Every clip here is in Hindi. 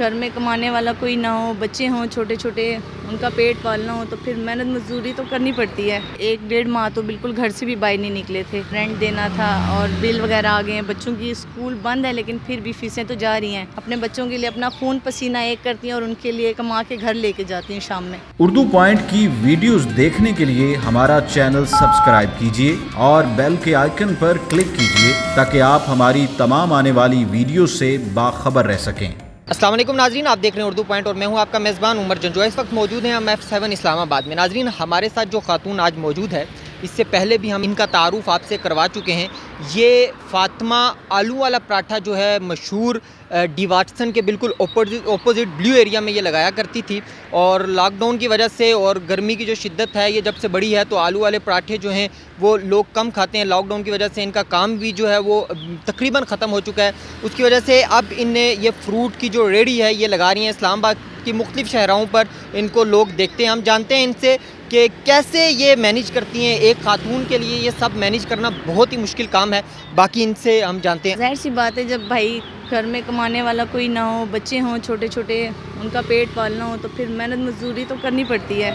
घर में कमाने वाला कोई ना हो, बच्चे हों छोटे छोटे, उनका पेट पालना हो तो फिर मेहनत मजदूरी तो करनी पड़ती है। 1-1.5 माह तो बिल्कुल घर से भी बाहर नहीं निकले थे। रेंट देना था और बिल वगैरह आ गए हैं। बच्चों की स्कूल बंद है लेकिन फिर भी फीसें तो जा रही हैं। अपने बच्चों के लिए अपना खून पसीना एक करती हैं और उनके लिए कमा के घर लेके जाती हैं शाम में। उर्दू पॉइंट की वीडियोस देखने के लिए हमारा चैनल सब्सक्राइब कीजिए और बेल के आइकन पर क्लिक कीजिए ताकि आप हमारी तमाम आने वाली वीडियो से बाखबर रह सकें। अस्सलाम वालेकुम नाजरीन, आप देख रहे हैं उर्दू पॉइंट और मैं हूं आपका मेज़बान उमर जंजो। इस वक्त मौजूद हैं हम F7 इस्लामाबाद में। नाजरीन, हमारे साथ जो खातून आज मौजूद है, इससे पहले भी हम इनका तारुफ आपसे करवा चुके हैं। ये फ़ातिमा आलू वाला पराठा जो है मशहूर डी वाटसन के बिल्कुल ओपोजिट ब्लू एरिया में ये लगाया करती थी और लॉकडाउन की वजह से और गर्मी की जो शिद्दत है ये जब से बढ़ी है तो आलू वाले पराठे जो हैं वो लोग कम खाते हैं। लॉकडाउन की वजह से इनका काम भी जो है वो तकरीबन ख़त्म हो चुका है। उसकी वजह से अब इनने ये फ्रूट की जो रेडी है ये लगा रही हैं इस्लामाबाद की मुख्तलिफ़ शहरों पर। इनको लोग देखते हैं, हम जानते हैं इनसे कि कैसे ये मैनेज करती हैं। एक खातून के लिए ये सब मैनेज करना बहुत ही मुश्किल काम है। बाकी इनसे हम जानते हैं। ज़ाहिर सी बात है, जब भाई घर में कमाने वाला कोई ना हो, बच्चे हों छोटे छोटे, उनका पेट पालना हो तो फिर मेहनत मजदूरी तो करनी पड़ती है।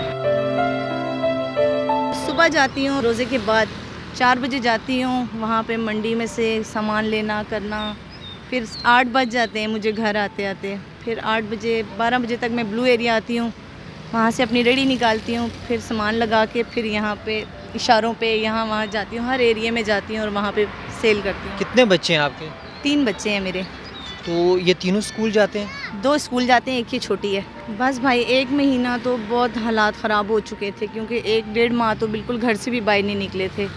सुबह जाती हूँ, रोज़े के बाद 4 बजे जाती हूँ, वहाँ पे मंडी में से सामान लेना करना, फिर 8 बज जाते हैं मुझे घर आते आते। फिर 8 बजे 12 बजे तक मैं ब्लू एरिया आती हूँ, वहाँ से अपनी रेडी निकालती हूँ, फिर सामान लगा के फिर यहाँ पे इशारों पे यहाँ वहाँ जाती हूँ, हर एरिया में जाती हूँ और वहाँ पे सेल करती हूँ। कितने बच्चे हैं आपके? 3 बच्चे हैं मेरे। तो ये तीनों स्कूल जाते हैं? 2 स्कूल जाते हैं, एक ही छोटी है। बस भाई 1 महीना तो बहुत हालात ख़राब हो चुके थे क्योंकि 1-1.5 माह तो बिल्कुल घर से भी बाहर नहीं निकले थे।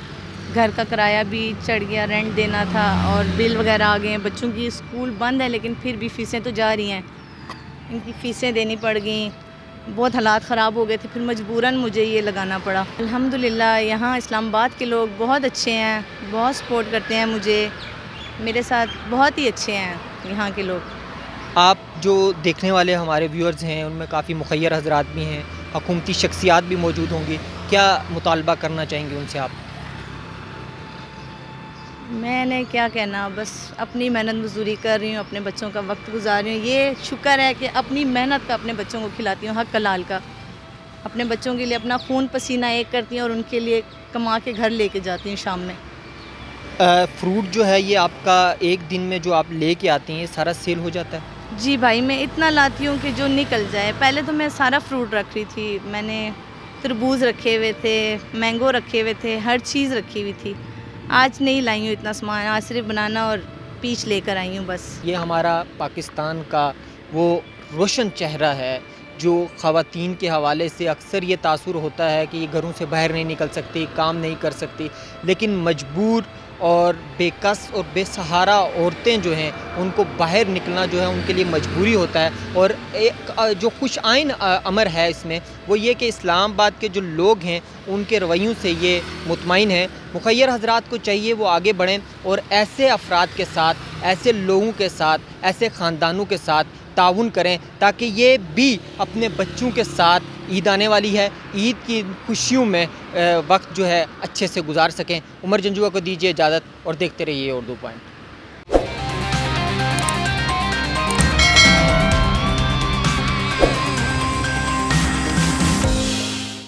घर का किराया भी चढ़ गया, रेंट देना था और बिल वगैरह आ गए हैं। बच्चों की स्कूल बंद है लेकिन फिर भी फ़ीसें तो जा रही हैं, इनकी फ़ीसें देनी पड़ गई। बहुत हालात ख़राब हो गए थे, फिर मजबूरन मुझे ये लगाना पड़ा। अल्हम्दुलिल्लाह यहाँ इस्लामाबाद के लोग बहुत अच्छे हैं, बहुत सपोर्ट करते हैं मुझे, मेरे साथ बहुत ही अच्छे हैं यहाँ के लोग। आप जो देखने वाले हमारे व्यूअर्स हैं उनमें काफ़ी मुखय्यर हज़रात भी हैं, हुकूमती शख्सियात भी मौजूद होंगी, क्या मुतालबा करना चाहेंगे उनसे आप? मैंने क्या कहना, बस अपनी मेहनत मजदूरी कर रही हूँ, अपने बच्चों का वक्त गुजार रही हूँ। ये शुक्र है कि अपनी मेहनत का अपने बच्चों को खिलाती हूँ, हक हलाल का। अपने बच्चों के लिए अपना खून पसीना एक करती हूँ और उनके लिए कमा के घर लेके जाती हूँ शाम में। फ्रूट जो है ये आपका एक दिन में जो आप लेके आती हैं ये सारा सेल हो जाता है? जी भाई, मैं इतना लाती हूँ कि जो निकल जाए। पहले तो मैं सारा फ्रूट रख रही थी, मैंने तरबूज रखे हुए थे, मैंगो रखे हुए थे, हर चीज़ रखी हुई थी। आज नहीं लाई हूँ इतना सामान, आज सिर्फ बनाना और पीच लेकर आई हूँ बस। ये हमारा पाकिस्तान का वो रोशन चेहरा है जो ख़वातीन के हवाले से अक्सर ये तासुर होता है कि ये घरों से बाहर नहीं निकल सकती, काम नहीं कर सकती, लेकिन मजबूर और बेकस और बेसहारा औरतें जो हैं उनको बाहर निकलना जो है उनके लिए मजबूरी होता है। और एक जो खुश आइन अमर है इसमें वो ये कि इस्लामाबाद के जो लोग हैं उनके रवैयों से ये मुतमईन है। मुखय्यर हज़रात को चाहिए वो आगे बढ़ें और ऐसे अफराद के साथ, ऐसे लोगों के साथ, ऐसे ख़ानदानों के साथ ताउन करें ताकि ये भी अपने बच्चों के साथ, ईद आने वाली है, ईद की खुशियों में वक्त जो है अच्छे से गुजार सकें। उमर जंजुआ को दीजिए इजाज़त और देखते रहिए उर्दू पॉइंट।